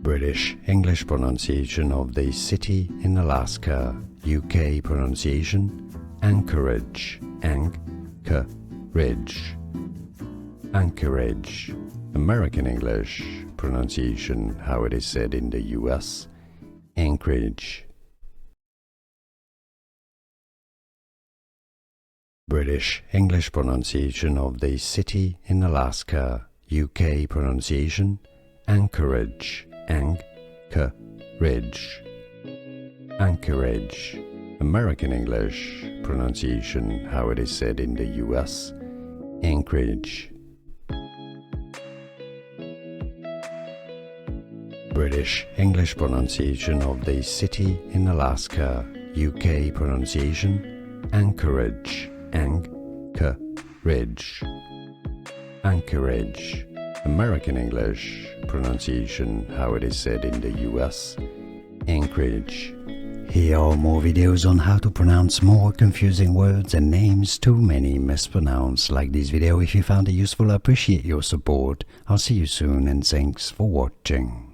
British English pronunciation of the city in Alaska. UK pronunciation Anchorage, Anchorage. Anchorage. American English pronunciation how it is said in the US. Anchorage. British English pronunciation of the city in Alaska. UK pronunciation Anchorage, Anchorage. Anchorage. American English pronunciation how it is said in the US. Anchorage. British English pronunciation of the city in Alaska. UK pronunciation Anchorage, Anchorage. Anchorage. American English pronunciation how it is said in the US. Anchorage. Here are more videos on how to pronounce more confusing words and names too many mispronounced. Like this video if you found it useful. I appreciate your support. I'll see you soon and thanks for watching.